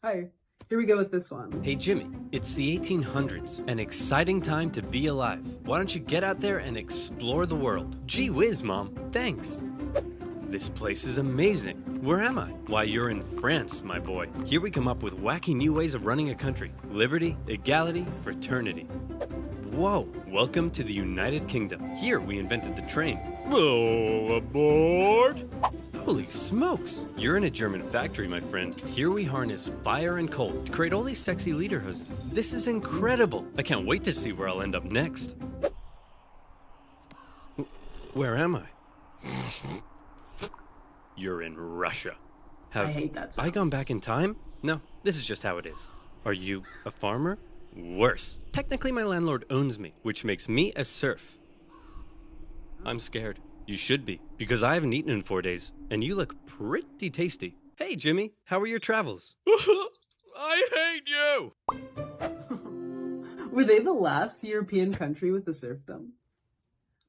Hi. Here we go with this one. Hey Jimmy, it's the 1800s, an exciting time to be alive. Why don't you get out there and explore the world? Gee whiz, Mom, thanks. This place is amazing. Where am I? Why, you're in France, my boy. Here we come up with wacky new ways of running a country. Liberty, equality, fraternity. Whoa, welcome to the United Kingdom. Here we invented the train. Whoa, aboard! Holy smokes! You're in a German factory, my friend. Here we harness fire and coal to create all these sexy lederhosen. This is incredible! I can't wait to see where I'll end up next. Where am I? You're in Russia. I hate that sound. I gone back in time? No, this is just how it is. Are you a farmer? Worse. Technically, my landlord owns me, which makes me a serf. I'm scared. You should be, because I haven't eaten in 4 days, and you look pretty tasty. Hey, Jimmy, how are your travels? I hate you! Were they the last European country with a serfdom?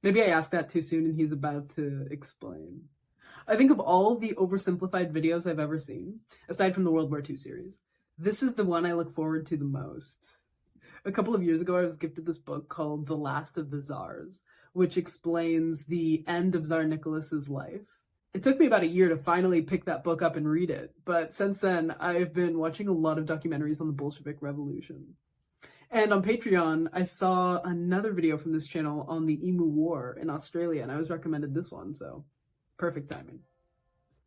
Maybe I asked that too soon and he's about to explain. I think of all the oversimplified videos I've ever seen, aside from the World War II series, this is the one I look forward to the most. A couple of years ago, I was gifted this book called The Last of the Tsars, which explains the end of Tsar Nicholas's life. It took me about a year to finally pick that book up and read it, but since then, I've been watching a lot of documentaries on the Bolshevik Revolution. And on Patreon, I saw another video from this channel on the Emu War in Australia, and I was recommended this one, so perfect timing.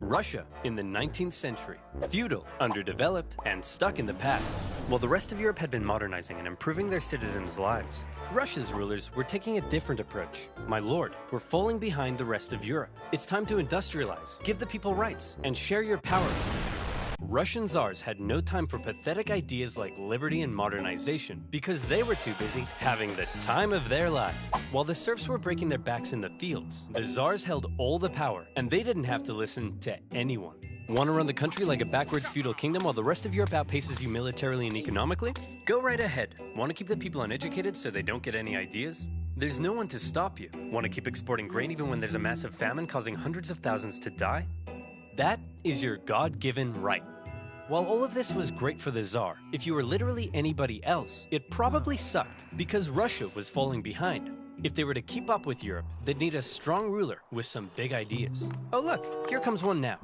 Russia in the 19th century, feudal, underdeveloped, and stuck in the past. While the rest of Europe had been modernizing and improving their citizens' lives, Russia's rulers were taking a different approach. My lord, we're falling behind the rest of Europe. It's time to industrialize, give the people rights, and share your power. Russian Tsars had no time for pathetic ideas like liberty and modernization because they were too busy having the time of their lives. While the serfs were breaking their backs in the fields, the Tsars held all the power, and they didn't have to listen to anyone. Want to run the country like a backwards feudal kingdom while the rest of Europe outpaces you militarily and economically? Go right ahead. Want to keep the people uneducated so they don't get any ideas? There's no one to stop you. Want to keep exporting grain even when there's a massive famine causing hundreds of thousands to die? That is your God-given right. While all of this was great for the Tsar, if you were literally anybody else, it probably sucked because Russia was falling behind. If they were to keep up with Europe, they'd need a strong ruler with some big ideas. Oh look, here comes one now.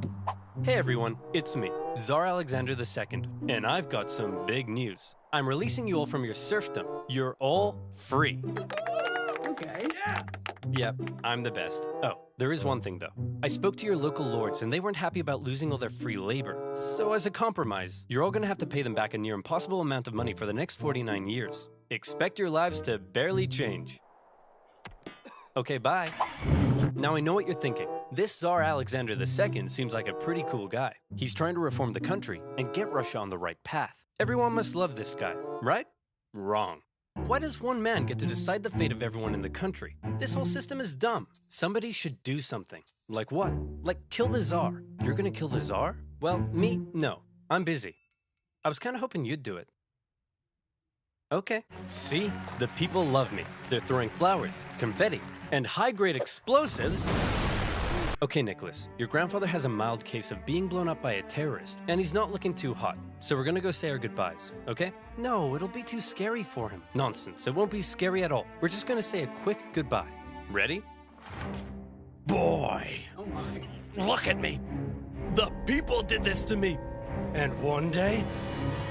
Hey everyone, it's me, Tsar Alexander II, and I've got some big news. I'm releasing you all from your serfdom. You're all free. Okay. Yes! Yep, I'm the best. Oh, there is one thing though. I spoke to your local lords and they weren't happy about losing all their free labor. So as a compromise, you're all gonna have to pay them back a near impossible amount of money for the next 49 years. Expect your lives to barely change. Okay, bye. Now I know what you're thinking. This Tsar Alexander II seems like a pretty cool guy. He's trying to reform the country and get Russia on the right path. Everyone must love this guy, right? Wrong. Why does one man get to decide the fate of everyone in the country? This whole system is dumb. Somebody should do something. Like what? Like kill the Tsar. You're gonna kill the Tsar? Well, me? No. I'm busy. I was kinda hoping you'd do it. Okay. See? The people love me. They're throwing flowers, confetti, and high-grade explosives. Okay, Nicholas, your grandfather has a mild case of being blown up by a terrorist, and he's not looking too hot. So we're gonna go say our goodbyes, okay? No, it'll be too scary for him. Nonsense, it won't be scary at all. We're just gonna say a quick goodbye. Ready? Boy, Oh my. look at me. The people did this to me. And one day,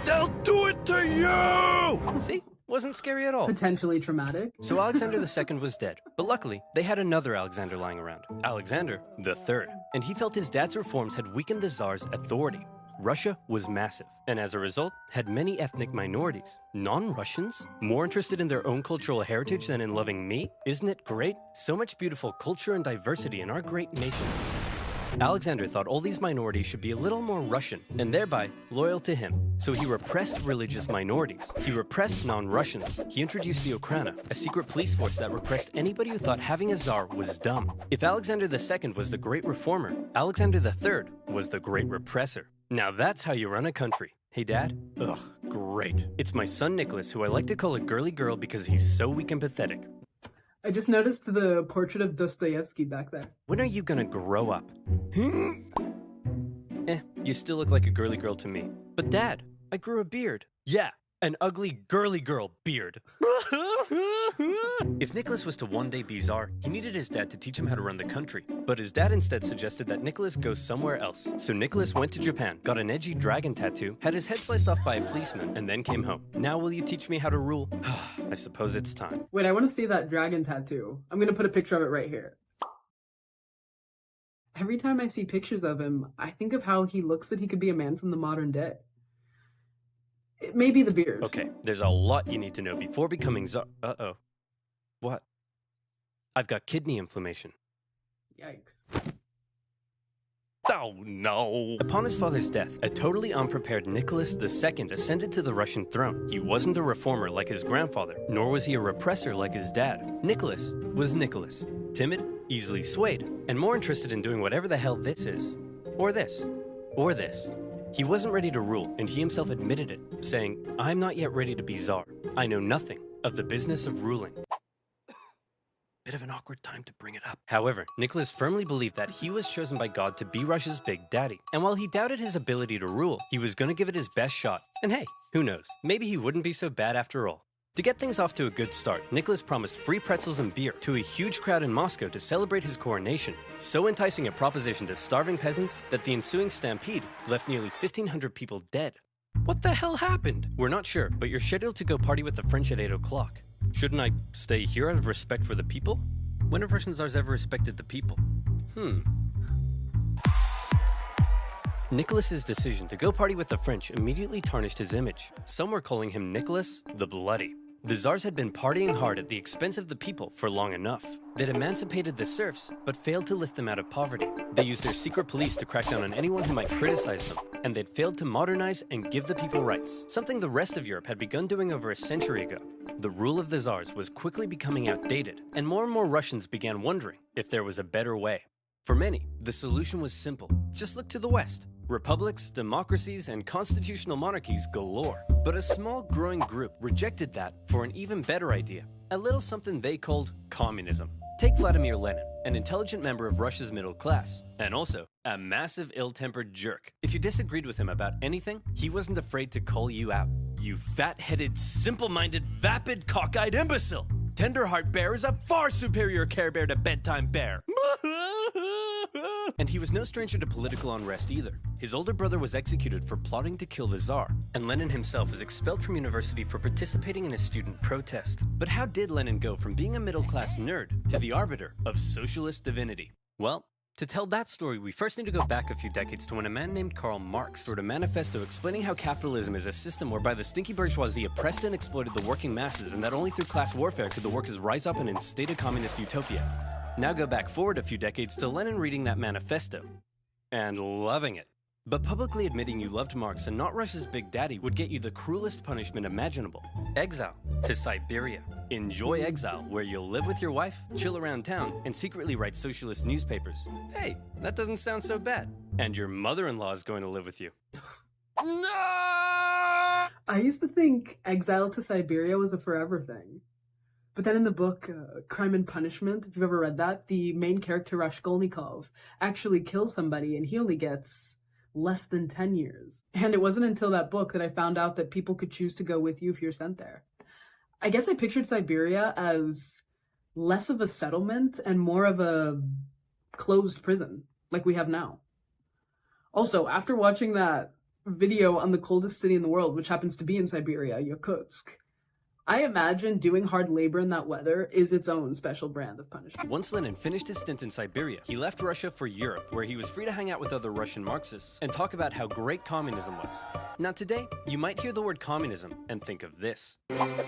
they'll do it to you! See? Wasn't scary at all. Potentially traumatic. So Alexander II was dead, but luckily, they had another Alexander lying around, Alexander III, and he felt his dad's reforms had weakened the Tsar's authority. Russia was massive, and as a result, had many ethnic minorities. Non-Russians? More interested in their own cultural heritage than in loving me? Isn't it great? So much beautiful culture and diversity in our great nation. Alexander thought all these minorities should be a little more Russian, and thereby loyal to him. So he repressed religious minorities. He repressed non-Russians. He introduced the Okhrana, a secret police force that repressed anybody who thought having a Tsar was dumb. If Alexander II was the great reformer, Alexander III was the great repressor. Now that's how you run a country. Hey Dad? Ugh, great. It's my son Nicholas, who I like to call a girly girl because he's so weak and pathetic. I just noticed the portrait of Dostoevsky back there. When are you gonna grow up? You still look like a girly girl to me. But Dad, I grew a beard. Yeah, an ugly girly girl beard. If Nicholas was to one day be Tsar, he needed his dad to teach him how to run the country. But his dad instead suggested that Nicholas go somewhere else. So Nicholas went to Japan, got an edgy dragon tattoo, had his head sliced off by a policeman, and then came home. Now will you teach me how to rule? I suppose it's time. Wait, I want to see that dragon tattoo. I'm gonna put a picture of it right here. Every time I see pictures of him, I think of how he looks that he could be a man from the modern day. It may be the beard. Okay, there's a lot you need to know before becoming Tsar. Uh-oh. What? I've got kidney inflammation. Yikes. Oh no! Upon his father's death, a totally unprepared Nicholas II ascended to the Russian throne. He wasn't a reformer like his grandfather, nor was he a repressor like his dad. Nicholas was Nicholas. Timid, easily swayed, and more interested in doing whatever the hell this is. Or this. Or this. He wasn't ready to rule, and he himself admitted it, saying, "I'm not yet ready to be Tsar. I know nothing of the business of ruling." Bit of an awkward time to bring it up. However, Nicholas firmly believed that he was chosen by God to be Russia's big daddy. And while he doubted his ability to rule, he was gonna give it his best shot. And hey, who knows, maybe he wouldn't be so bad after all. To get things off to a good start, Nicholas promised free pretzels and beer to a huge crowd in Moscow to celebrate his coronation, so enticing a proposition to starving peasants that the ensuing stampede left nearly 1,500 people dead. What the hell happened? We're not sure, but you're scheduled to go party with the French at 8 o'clock. Shouldn't I stay here out of respect for the people? When have Russian Tsars ever respected the people? Nicholas's decision to go party with the French immediately tarnished his image. Some were calling him Nicholas the Bloody. The Tsars had been partying hard at the expense of the people for long enough. They'd emancipated the serfs, but failed to lift them out of poverty. They used their secret police to crack down on anyone who might criticize them, and they'd failed to modernize and give the people rights, something the rest of Europe had begun doing over a century ago. The rule of the Tsars was quickly becoming outdated, and more Russians began wondering if there was a better way. For many, the solution was simple. Just look to the West. Republics, democracies, and constitutional monarchies galore. But a small growing group rejected that for an even better idea, a little something they called communism. Take Vladimir Lenin, an intelligent member of Russia's middle class, and also a massive ill-tempered jerk. If you disagreed with him about anything, he wasn't afraid to call you out. You fat-headed, simple-minded, vapid, cockeyed imbecile! Tenderheart Bear is a far superior Care Bear to Bedtime Bear. And he was no stranger to political unrest either. His older brother was executed for plotting to kill the Tsar, and Lenin himself was expelled from university for participating in a student protest. But how did Lenin go from being a middle-class nerd to the arbiter of socialist divinity? Well, to tell that story, we first need to go back a few decades to when a man named Karl Marx wrote a manifesto explaining how capitalism is a system whereby the stinky bourgeoisie oppressed and exploited the working masses, and that only through class warfare could the workers rise up and instate a communist utopia. Now go back forward a few decades to Lenin reading that manifesto and loving it. But publicly admitting you loved Marx and not Russia's big daddy would get you the cruelest punishment imaginable. Exile to Siberia. Enjoy exile, where you'll live with your wife, chill around town, and secretly write socialist newspapers. Hey, that doesn't sound so bad. And your mother-in-law is going to live with you. No! I used to think exile to Siberia was a forever thing. But then in the book, Crime and Punishment, if you've ever read that, the main character, Raskolnikov, actually kills somebody and he only gets less than 10 years. And it wasn't until that book that I found out that people could choose to go with you if you're sent there. I guess I pictured Siberia as less of a settlement and more of a closed prison, like we have now. Also, after watching that video on the coldest city in the world, which happens to be in Siberia, Yakutsk, I imagine doing hard labor in that weather is its own special brand of punishment. Once Lenin finished his stint in Siberia, he left Russia for Europe, where he was free to hang out with other Russian Marxists and talk about how great communism was. Now today, you might hear the word communism and think of this. But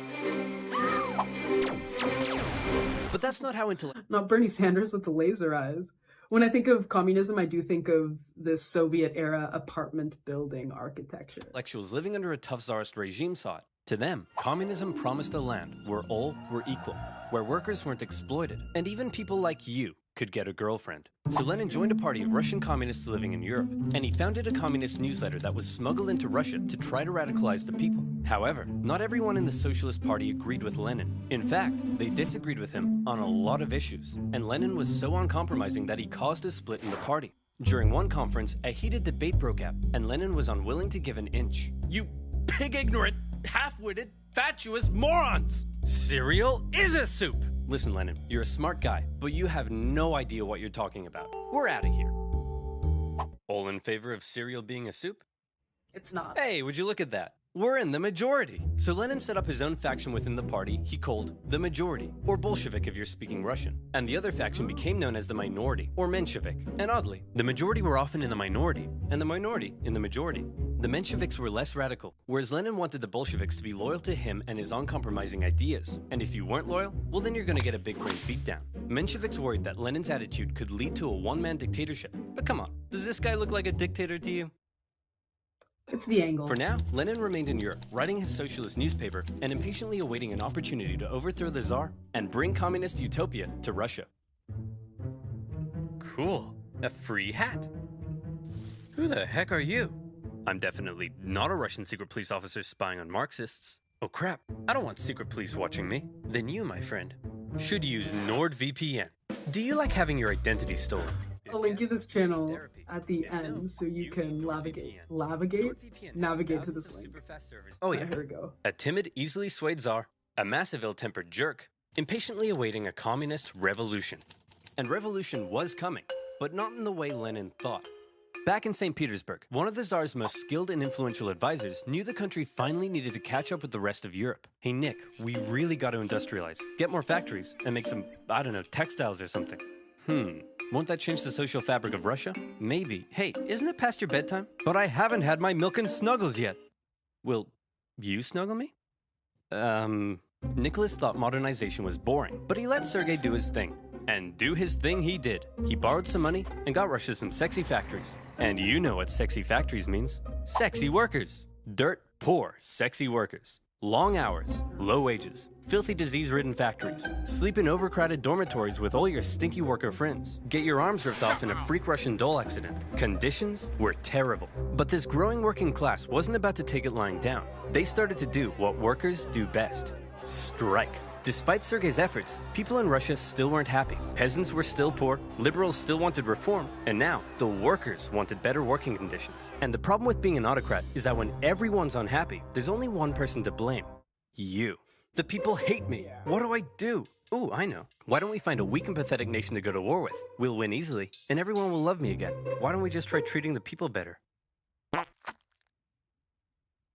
that's not how Not Bernie Sanders with the laser eyes. When I think of communism, I do think of this Soviet-era apartment building architecture. Intellectuals living under a tough Tsarist regime saw it. To them, communism promised a land where all were equal, where workers weren't exploited, and even people like you could get a girlfriend. So Lenin joined a party of Russian communists living in Europe, and he founded a communist newsletter that was smuggled into Russia to try to radicalize the people. However, not everyone in the Socialist Party agreed with Lenin. In fact, they disagreed with him on a lot of issues, and Lenin was so uncompromising that he caused a split in the party. During one conference, a heated debate broke out, and Lenin was unwilling to give an inch. You big, ignorant, half-witted, fatuous morons! Cereal is a soup! Listen, Lenin, you're a smart guy, but you have no idea what you're talking about. We're out of here. All in favor of cereal being a soup? It's not. Hey, would you look at that? We're in the majority. So Lenin set up his own faction within the party he called the Majority, or Bolshevik if you're speaking Russian. And the other faction became known as the Minority, or Menshevik. And oddly, the majority were often in the minority, and the minority in the majority. The Mensheviks were less radical, whereas Lenin wanted the Bolsheviks to be loyal to him and his uncompromising ideas. And if you weren't loyal, well then you're gonna get a big brain beatdown. Mensheviks worried that Lenin's attitude could lead to a one-man dictatorship. But come on, does this guy look like a dictator to you? It's the angle. For now, Lenin remained in Europe, writing his socialist newspaper and impatiently awaiting an opportunity to overthrow the Tsar and bring communist utopia to Russia. Cool. A free hat. Who the heck are you? I'm definitely not a Russian secret police officer spying on Marxists. Oh crap, I don't want secret police watching me. Then you, my friend, should use NordVPN. Do you like having your identity stolen? I'll link you this channel at the end so you can navigate to this link. Oh yeah, here we go. A timid, easily swayed Tsar, a massive ill-tempered jerk, impatiently awaiting a communist revolution. And revolution was coming, but not in the way Lenin thought. Back in St. Petersburg, one of the Tsar's most skilled and influential advisors knew the country finally needed to catch up with the rest of Europe. Hey Nick, we really got to industrialize, get more factories, and make some, I don't know, textiles or something. Won't that change the social fabric of Russia? Maybe. Hey, isn't it past your bedtime? But I haven't had my milk and snuggles yet. Will you snuggle me? Nicholas thought modernization was boring, but he let Sergei do his thing. And do his thing he did. He borrowed some money and got Russia some sexy factories. And you know what sexy factories means. Sexy workers. Dirt poor, sexy workers. Long hours, low wages, filthy disease-ridden factories, sleep in overcrowded dormitories with all your stinky worker friends, get your arms ripped off in a freak Russian doll accident. Conditions were terrible. But this growing working class wasn't about to take it lying down. They started to do what workers do best. Strike. Despite Sergei's efforts, people in Russia still weren't happy. Peasants were still poor, liberals still wanted reform, and now the workers wanted better working conditions. And the problem with being an autocrat is that when everyone's unhappy, there's only one person to blame. You. The people hate me. What do I do? Ooh, I know. Why don't we find a weak and pathetic nation to go to war with? We'll win easily, and everyone will love me again. Why don't we just try treating the people better?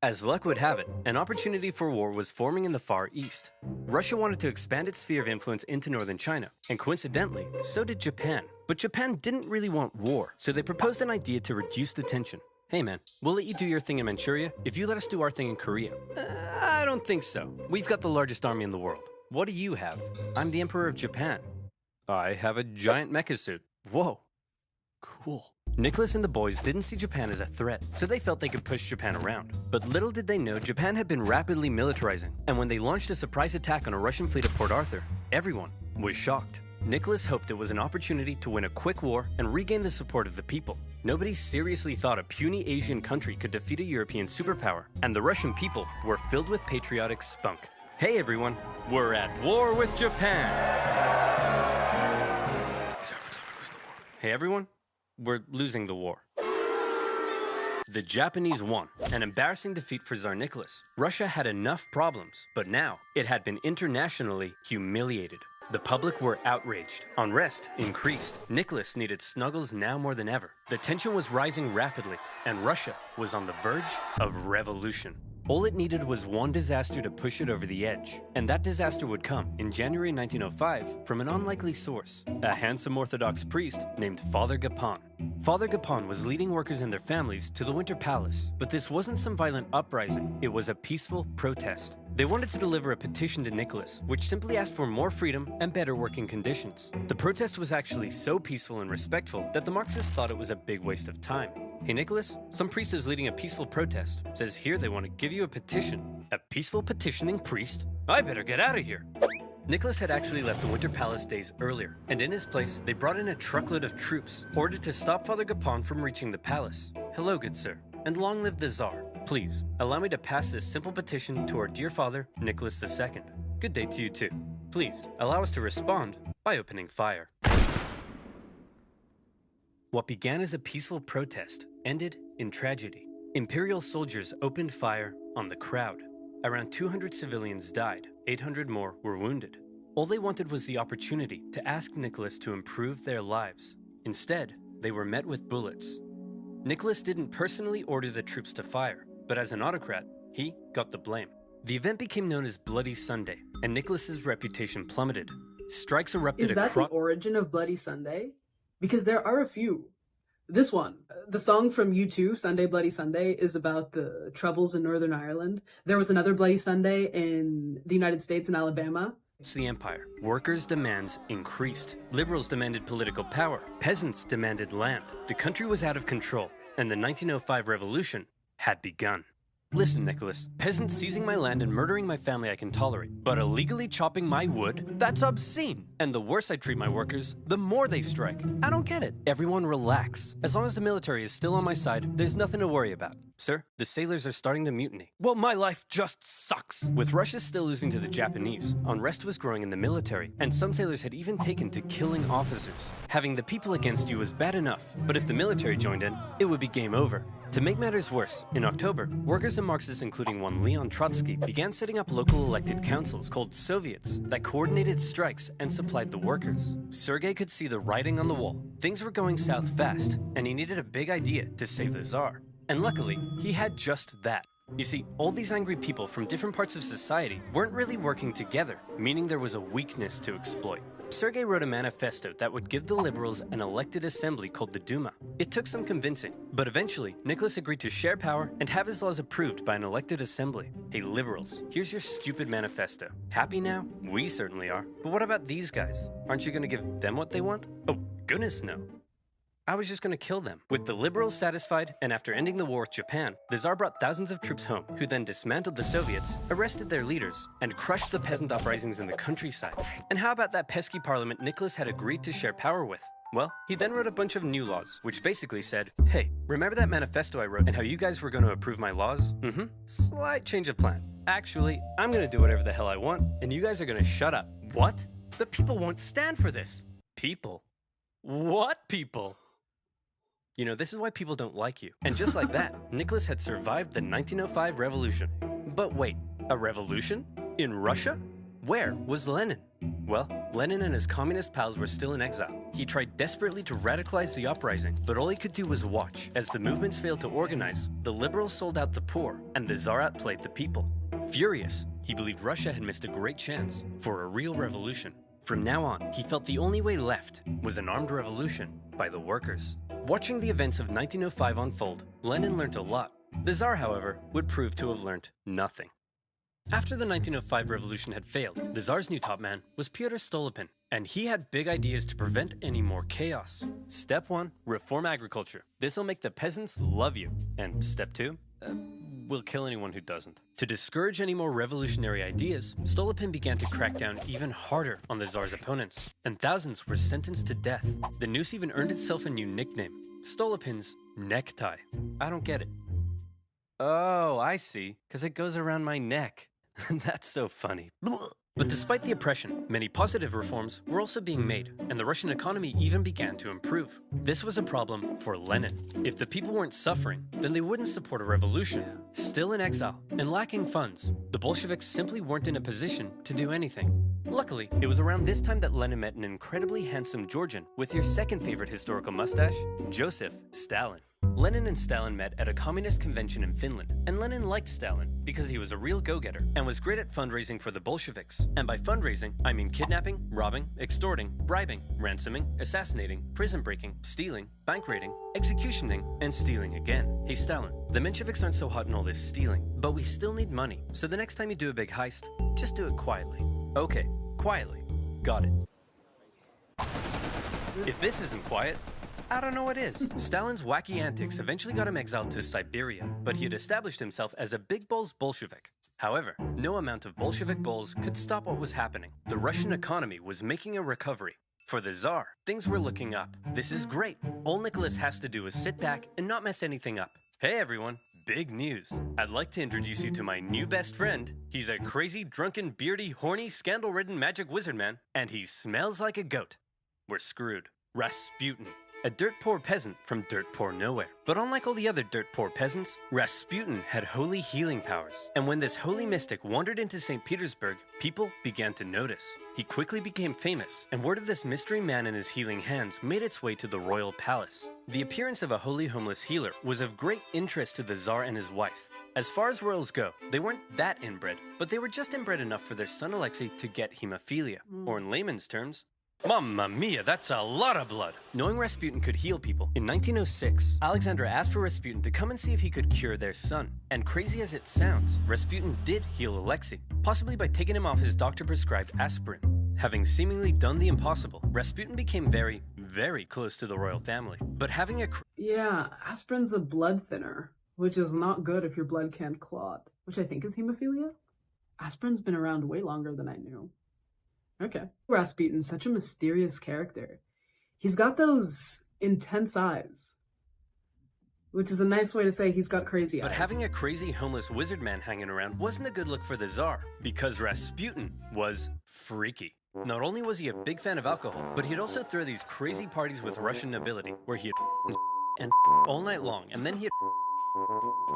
As luck would have it, an opportunity for war was forming in the Far East. Russia wanted to expand its sphere of influence into northern China, and coincidentally, so did Japan. But Japan didn't really want war, so they proposed an idea to reduce the tension. Hey man, we'll let you do your thing in Manchuria if you let us do our thing in Korea. I don't think so. We've got the largest army in the world. What do you have? I'm the Emperor of Japan. I have a giant mecha suit. Whoa. Cool. Nicholas and the boys didn't see Japan as a threat, so they felt they could push Japan around. But little did they know Japan had been rapidly militarizing, and when they launched a surprise attack on a Russian fleet at Port Arthur, everyone was shocked. Nicholas hoped it was an opportunity to win a quick war and regain the support of the people. Nobody seriously thought a puny Asian country could defeat a European superpower, and the Russian people were filled with patriotic spunk. Hey everyone, we're at war with Japan! Hey everyone, we're losing the war. The Japanese won, an embarrassing defeat for Tsar Nicholas. Russia had enough problems, but now it had been internationally humiliated. The public were outraged. Unrest increased. Nicholas needed snuggles now more than ever. The tension was rising rapidly, and Russia was on the verge of revolution. All it needed was one disaster to push it over the edge. And that disaster would come in January 1905 from an unlikely source, a handsome Orthodox priest named Father Gapon. Father Gapon was leading workers and their families to the Winter Palace, but this wasn't some violent uprising, it was a peaceful protest. They wanted to deliver a petition to Nicholas, which simply asked for more freedom and better working conditions. The protest was actually so peaceful and respectful that the Marxists thought it was a big waste of time. Hey Nicholas, some priest is leading a peaceful protest. Says here they want to give you a petition. A peaceful petitioning priest? I better get out of here. Nicholas had actually left the Winter Palace days earlier, and in his place, they brought in a truckload of troops, ordered to stop Father Gapon from reaching the palace. Hello, good sir, and long live the Tsar. Please, allow me to pass this simple petition to our dear father, Nicholas II. Good day to you too. Please, allow us to respond by opening fire. What began as a peaceful protest ended in tragedy. Imperial soldiers opened fire on the crowd. Around 200 civilians died, 800 more were wounded. All they wanted was the opportunity to ask Nicholas to improve their lives. Instead, they were met with bullets. Nicholas didn't personally order the troops to fire, but as an autocrat, he got the blame. The event became known as Bloody Sunday, and Nicholas's reputation plummeted. Strikes erupted across— Is that the origin of Bloody Sunday? Because there are a few. This one, the song from U2, Sunday Bloody Sunday, is about the troubles in Northern Ireland. There was another Bloody Sunday in the United States in Alabama. The empire. Workers' demands increased. Liberals demanded political power. Peasants demanded land. The country was out of control, and the 1905 revolution had begun. Listen, Nicholas, peasants seizing my land and murdering my family I can tolerate, but illegally chopping my wood? That's obscene! And the worse I treat my workers, the more they strike. I don't get it. Everyone relax. As long as the military is still on my side, there's nothing to worry about. Sir, the sailors are starting to mutiny. Well, my life just sucks! With Russia still losing to the Japanese, unrest was growing in the military, and some sailors had even taken to killing officers. Having the people against you was bad enough, but if the military joined in, it would be game over. To make matters worse, in October, workers and Marxists, including one Leon Trotsky, began setting up local elected councils called Soviets that coordinated strikes and supplied the workers. Sergei could see the writing on the wall. Things were going south fast, and he needed a big idea to save the Tsar. And luckily, he had just that. You see, all these angry people from different parts of society weren't really working together, meaning there was a weakness to exploit. Sergei wrote a manifesto that would give the liberals an elected assembly called the Duma. It took some convincing, but eventually, Nicholas agreed to share power and have his laws approved by an elected assembly. Hey liberals, here's your stupid manifesto. Happy now? We certainly are. But what about these guys? Aren't you gonna give them what they want? Oh, goodness no. I was just going to kill them. With the liberals satisfied, and after ending the war with Japan, the Tsar brought thousands of troops home, who then dismantled the Soviets, arrested their leaders, and crushed the peasant uprisings in the countryside. And how about that pesky parliament Nicholas had agreed to share power with? Well, he then wrote a bunch of new laws, which basically said, hey, remember that manifesto I wrote and how you guys were going to approve my laws? Slight change of plan. Actually, I'm going to do whatever the hell I want, and you guys are going to shut up. What? The people won't stand for this. People? What people? You know, this is why people don't like you. And just like that, Nicholas had survived the 1905 revolution. But wait, a revolution? In Russia? Where was Lenin? Well, Lenin and his communist pals were still in exile. He tried desperately to radicalize the uprising, but all he could do was watch. As the movements failed to organize, the liberals sold out the poor, and the Tsar outplayed the people. Furious, he believed Russia had missed a great chance for a real revolution. From now on, he felt the only way left was an armed revolution by the workers. Watching the events of 1905 unfold, Lenin learned a lot. The Tsar, however, would prove to have learned nothing. After the 1905 revolution had failed, the Tsar's new top man was Pyotr Stolypin, and he had big ideas to prevent any more chaos. Step 1, reform agriculture. This'll make the peasants love you. And step 2, we'll kill anyone who doesn't. To discourage any more revolutionary ideas, Stolypin began to crack down even harder on the Tsar's opponents, and thousands were sentenced to death. The noose even earned itself a new nickname, Stolypin's necktie. I don't get it. Oh, I see, because it goes around my neck. That's so funny. But despite the oppression, many positive reforms were also being made, and the Russian economy even began to improve. This was a problem for Lenin. If the people weren't suffering, then they wouldn't support a revolution. Still in exile and lacking funds, the Bolsheviks simply weren't in a position to do anything. Luckily, it was around this time that Lenin met an incredibly handsome Georgian with your second favorite historical mustache, Joseph Stalin. Lenin and Stalin met at a communist convention in Finland, and Lenin liked Stalin because he was a real go-getter and was great at fundraising for the Bolsheviks. And by fundraising, I mean kidnapping, robbing, extorting, bribing, ransoming, assassinating, prison breaking, stealing, bank raiding, executioning, and stealing again. Hey Stalin, the Mensheviks aren't so hot in all this stealing, but we still need money. So the next time you do a big heist, just do it quietly. Okay, quietly. Got it. If this isn't quiet, I don't know what is. Stalin's wacky antics eventually got him exiled to Siberia, but he had established himself as a big balls Bolshevik. However, no amount of Bolshevik balls could stop what was happening. The Russian economy was making a recovery. For the Tsar, things were looking up. This is great. All Nicholas has to do is sit back and not mess anything up. Hey everyone, big news. I'd like to introduce you to my new best friend. He's a crazy, drunken, beardy, horny, scandal-ridden magic wizard man, and he smells like a goat. We're screwed. Rasputin. a dirt-poor peasant from dirt-poor nowhere. But unlike all the other dirt-poor peasants, Rasputin had holy healing powers. And when this holy mystic wandered into St. Petersburg, people began to notice. He quickly became famous, and word of this mystery man and his healing hands made its way to the royal palace. The appearance of a holy homeless healer was of great interest to the Tsar and his wife. As far as royals go, they weren't that inbred, but they were just inbred enough for their son Alexei to get hemophilia, or in layman's terms, Mamma mia, that's a lot of blood! Knowing Rasputin could heal people, in 1906, Alexandra asked for Rasputin to come and see if he could cure their son. And crazy as it sounds, Rasputin did heal Alexei, possibly by taking him off his doctor-prescribed aspirin. Having seemingly done the impossible, Rasputin became very, very close to the royal family. But having a... Yeah, aspirin's a blood thinner, which is not good if your blood can't clot, which I think is hemophilia? Aspirin's been around way longer than I knew. Okay. Rasputin's such a mysterious character. He's got those intense eyes, which is a nice way to say he's got crazy eyes. But having a crazy homeless wizard man hanging around wasn't a good look for the Tsar, because Rasputin was freaky. Not only was he a big fan of alcohol, but he'd also throw these crazy parties with Russian nobility, where he'd and all night long, and then he'd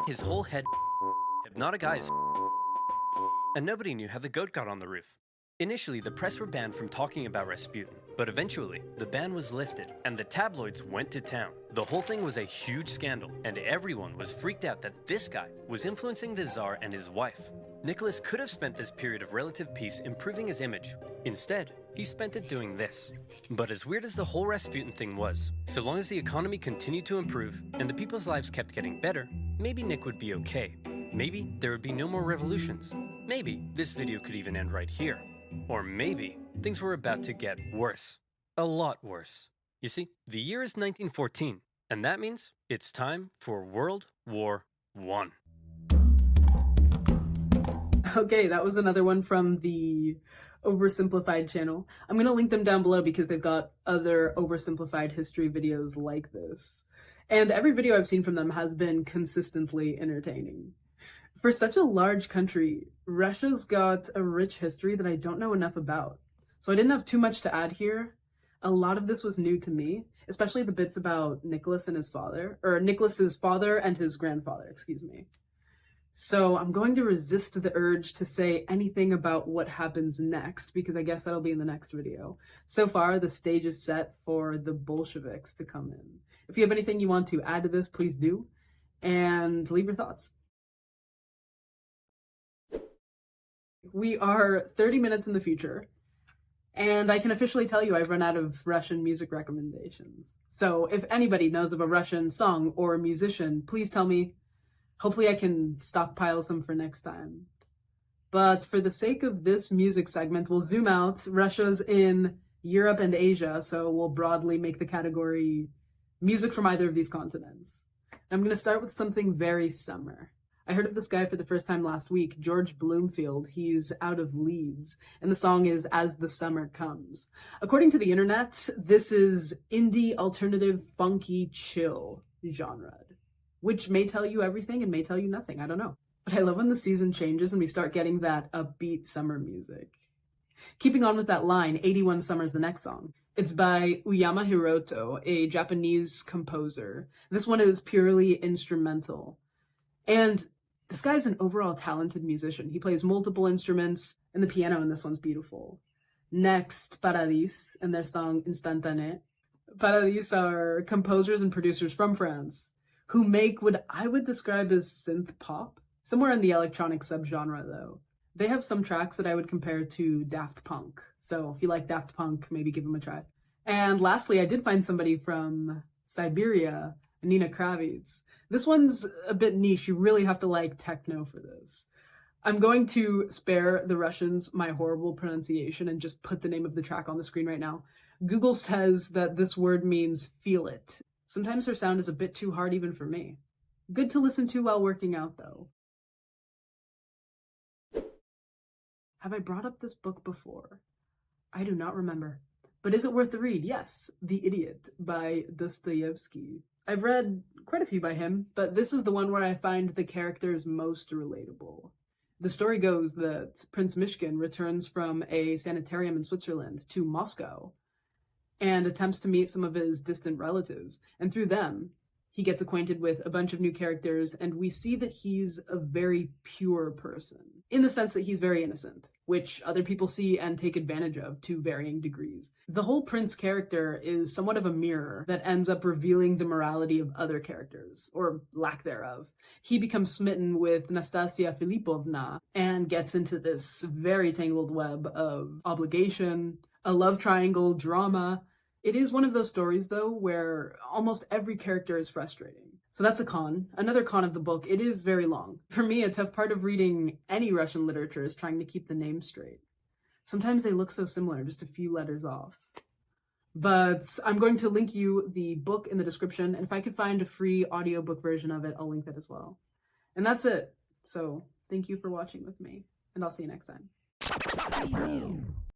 his whole head hypnotic eyes, and nobody knew how the goat got on the roof. Initially, the press were banned from talking about Rasputin, but eventually, the ban was lifted, and the tabloids went to town. The whole thing was a huge scandal, and everyone was freaked out that this guy was influencing the Tsar and his wife. Nicholas could have spent this period of relative peace improving his image. Instead, he spent it doing this. But as weird as the whole Rasputin thing was, so long as the economy continued to improve and the people's lives kept getting better, maybe Nick would be okay. Maybe there would be no more revolutions. Maybe this video could even end right here. Or maybe things were about to get worse. A lot worse. You see, the year is 1914, and that means it's time for World War I. Okay, that was another one from the Oversimplified channel. I'm going to link them down below because they've got other oversimplified history videos like this. And every video I've seen from them has been consistently entertaining. For such a large country, Russia's got a rich history that I don't know enough about. So I didn't have too much to add here. A lot of this was new to me, especially the bits about Nicholas and his father, or Nicholas's father and his grandfather, excuse me. So I'm going to resist the urge to say anything about what happens next, because I guess that'll be in the next video. So far, the stage is set for the Bolsheviks to come in. If you have anything you want to add to this, please do, and leave your thoughts. We are 30 minutes in the future, and I can officially tell you I've run out of Russian music recommendations. So if anybody knows of a Russian song or musician, please tell me. Hopefully I can stockpile some for next time. But for the sake of this music segment, we'll zoom out. Russia's in Europe and Asia, so we'll broadly make the category music from either of these continents. I'm going to start with something very summer. I heard of this guy for the first time last week, George Bloomfield. He's out of Leeds, and the song is As the Summer Comes. According to the internet, this is indie, alternative, funky, chill genre, which may tell you everything and may tell you nothing, I don't know. But I love when the season changes and we start getting that upbeat summer music. Keeping on with that line, 81 Summer's the next song. It's by Uyama Hiroto, a Japanese composer. This one is purely instrumental. And this guy's an overall talented musician. He plays multiple instruments, and the piano in this one's beautiful. Next, Paradis and their song Instantané. Paradis are composers and producers from France who make what I would describe as synth pop. Somewhere in the electronic subgenre, though. They have some tracks that I would compare to Daft Punk. So if you like Daft Punk, maybe give them a try. And lastly, I did find somebody from Siberia, Nina Kravitz. This one's a bit niche. You really have to like techno for this. I'm going to spare the Russians my horrible pronunciation and just put the name of the track on the screen right now. Google says that this word means feel it. Sometimes her sound is a bit too hard even for me. Good to listen to while working out, though. Have I brought up this book before? I do not remember. But is it worth the read? Yes, The Idiot by Dostoevsky. I've read quite a few by him, but this is the one where I find the characters most relatable. The story goes that Prince Mishkin returns from a sanitarium in Switzerland to Moscow, and attempts to meet some of his distant relatives. And through them, he gets acquainted with a bunch of new characters, and we see that he's a very pure person, in the sense that he's very innocent, which other people see and take advantage of to varying degrees. The whole Prince character is somewhat of a mirror that ends up revealing the morality of other characters, or lack thereof. He becomes smitten with Nastasia Filipovna and gets into this very tangled web of obligation, a love triangle, drama. It is one of those stories, though, where almost every character is frustrating. So that's a con. Another con of the book, it is very long. For me, a tough part of reading any Russian literature is trying to keep the names straight. Sometimes they look so similar, just a few letters off. But I'm going to link you the book in the description, and if I could find a free audiobook version of it, I'll link that as well. And that's it. So thank you for watching with me, and I'll see you next time.